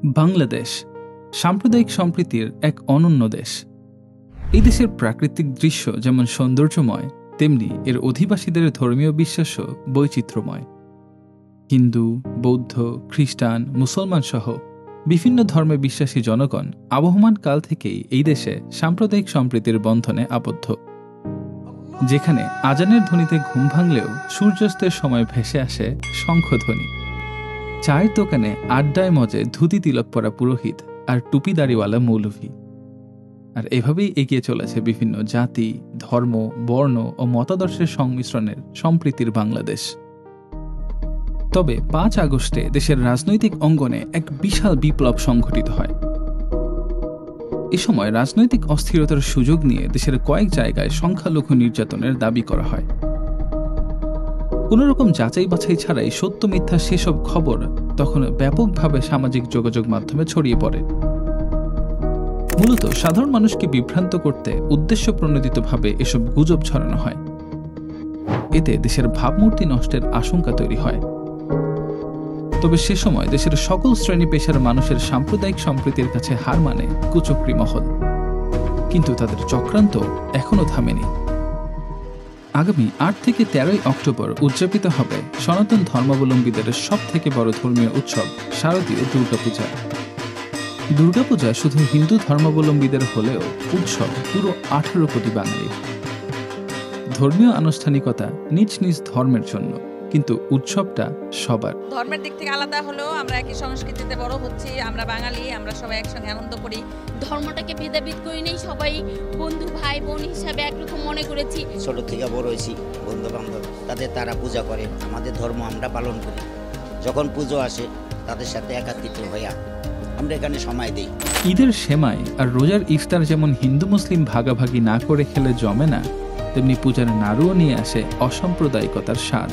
বাংলাদেশ সাম্প্রদায়িক সম্প্রীতির এক অনন্য দেশ। এই দেশের প্রাকৃতিক দৃশ্য যেমন সৌন্দর্যময়, তেমনি এর অধিবাসীদের ধর্মীয় বিশ্বাসও বৈচিত্র্যময়। হিন্দু, বৌদ্ধ, খ্রিস্টান, মুসলমান সহ বিভিন্ন ধর্মে বিশ্বাসী জনগণ আবহমান কাল থেকেই এই দেশে সাম্প্রদায়িক সম্প্রীতির বন্ধনে আবদ্ধ, যেখানে আজানের ধ্বনিতে ঘুম ভাঙলেও সূর্যাস্তের সময় ভেসে আসে শঙ্খধ্বনি। চায়ের দোকানে আড্ডায় মজে ধুতি তিলক পরা পুরোহিত আর টুপিদাড়িওয়ালা মৌলভী। আর এভাবেই এগিয়ে চলেছে বিভিন্ন জাতি, ধর্ম, বর্ণ ও মতাদর্শের সংমিশ্রণের সম্প্রীতির বাংলাদেশ। তবে ৫ আগস্টে দেশের রাজনৈতিক অঙ্গনে এক বিশাল বিপ্লব সংঘটিত হয়। এ সময় রাজনৈতিক অস্থিরতার সুযোগ নিয়ে দেশের কয়েক জায়গায় সংখ্যালঘু নির্যাতনের দাবি করা হয়। কোনোরকম যাচাই বাছাই ছাড়াই সত্য মিথ্যা সেসব খবর তখন ব্যাপকভাবে সামাজিক যোগাযোগ মাধ্যমে ছড়িয়ে পড়ে। মূলত সাধারণ মানুষকে বিভ্রান্ত করতে উদ্দেশ্য প্রণোদিতভাবে এসব গুজব ছড়ানো হয়। এতে দেশের ভাবমূর্তি নষ্টের আশঙ্কা তৈরি হয়। তবে সে সময় দেশের সকল শ্রেণী পেশার মানুষের সাম্প্রদায়িক সম্প্রীতির কাছে হার মানে কুচক্রী মহল। কিন্তু তাদের চক্রান্ত এখনও থামেনি। আগামী ৮ থেকে ১৩ অক্টোবর উদযাপিত হবে সনাতন ধর্মাবলম্বীদের সব থেকে বড় ধর্মীয় উৎসব শারদীয় দুর্গাপূজা। দুর্গাপূজা শুধু হিন্দু ধর্মাবলম্বীদের হলেও উৎসব পুরো ১৮ কোটি বাঙালির। ধর্মীয় আনুষ্ঠানিকতা নিজ নিজ ধর্মের জন্য, কিন্তু উৎসবটা সবার। ধর্মের দিক থেকে আলাদা হলেও আমরা একই সংস্কৃতিতে বড় হচ্ছি, আমরা বাঙালি, আমরা সবাই একসঙ্গে আনন্দ করি। ধর্মটাকে ভেদাভেদ করি নেই, সবাই বন্ধু ভাই বোন হিসাবে একরকম মনে করেছি। ছোট থেকে বড় হয়েছি, বন্ধু বান্ধব তাদের তারা পূজা করে, আমাদের ধর্ম আমরা পালন করি। যখন পুজো আসে তাদের সাথে একাত্রিত হইয়া আমরা এখানে সময় দিই। ঈদের সেমাই আর রোজার ইফতার যেমন হিন্দু মুসলিম ভাগাভাগি না করে খেলে জমে না, তেমনি পূজার নাড়ুও নিয়ে আসে অসাম্প্রদায়িকতার স্বাদ।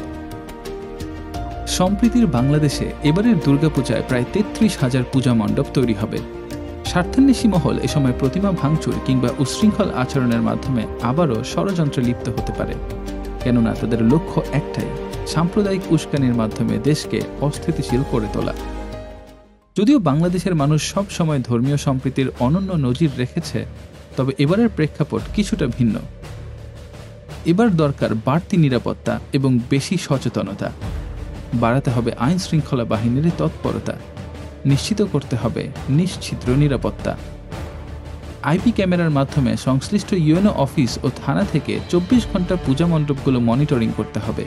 সম্প্রীতির বাংলাদেশে এবারের দুর্গাপূজায় প্রায় ৩৩,০০০ পূজা মণ্ডপ তৈরি হবে। স্বার্থান্বেষী মহল এ সময় প্রতিমা ভাঙচুর কিংবা উচ্ছৃঙ্খল আচরণের মাধ্যমে আবারও ষড়যন্ত্রে লিপ্ত হতে পারে। কেননা তাদের লক্ষ্য একটাই, সাম্প্রদায়িক উস্কানির মাধ্যমে দেশকে অস্থিতিশীল করে তোলা। যদিও বাংলাদেশের মানুষ সব সময় ধর্মীয় সম্প্রীতির অনন্য নজির রেখেছে, তবে এবারের প্রেক্ষাপট কিছুটা ভিন্ন। এবার দরকার বাড়তি নিরাপত্তা এবং বেশি সচেতনতা। বাড়াতে হবে আইন শৃঙ্খলা বাহিনীর তৎপরতা, নিশ্চিত করতে হবে নিশ্চিদ্র নিরাপত্তা। আইপি ক্যামেরার মাধ্যমে সংশ্লিষ্ট ইউএনও অফিস ও থানা থেকে ২৪ ঘন্টা পূজা মণ্ডপগুলো মনিটরিং করতে হবে।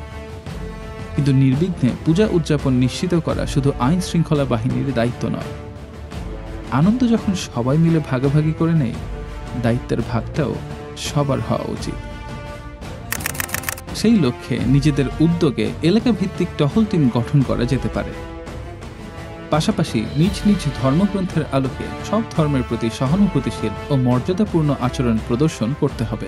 কিন্তু নির্বিঘ্নে পূজা উদযাপন নিশ্চিত করা শুধু আইন শৃঙ্খলা বাহিনীর দায়িত্ব নয়। আনন্দ যখন সবাই মিলে ভাগাভাগি করে নেয়, দায়িত্বের ভাগটাও সবার হওয়া উচিত। সেই লক্ষ্যে নিজেদের উদ্যোগে এলাকা ভিত্তিক টহল টিম গঠন করা যেতে পারে। পাশাপাশি নিজ নিজ ধর্মগ্রন্থের আলোকে সব ধর্মের প্রতি সহানুভূতিশীল ও মর্যাদাপূর্ণ আচরণ প্রদর্শন করতে হবে।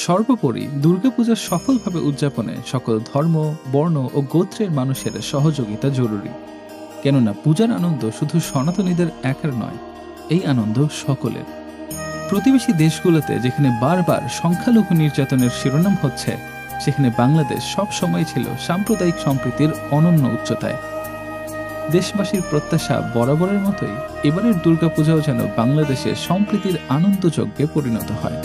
সর্বোপরি দুর্গাপূজা সফলভাবে উদযাপনে সকল ধর্ম, বর্ণ ও গোত্রের মানুষের সহযোগিতা জরুরি। কেননা পূজার আনন্দ শুধু সনাতনীদের একার নয়, এই আনন্দ সকলের। প্রতিবেশী দেশগুলোতে যেখানে বারবার সংখ্যালঘু নির্যাতনের শিরোনাম হচ্ছে, সেখানে বাংলাদেশ সব সময় ছিল সাম্প্রদায়িক সম্প্রীতির অনন্য উচ্চতায়। দেশবাসীর প্রত্যাশা বরাবরের মতোই এবারের দুর্গাপূজাও যেন বাংলাদেশের সম্প্রীতির আনন্দযজ্ঞে পরিণত হয়।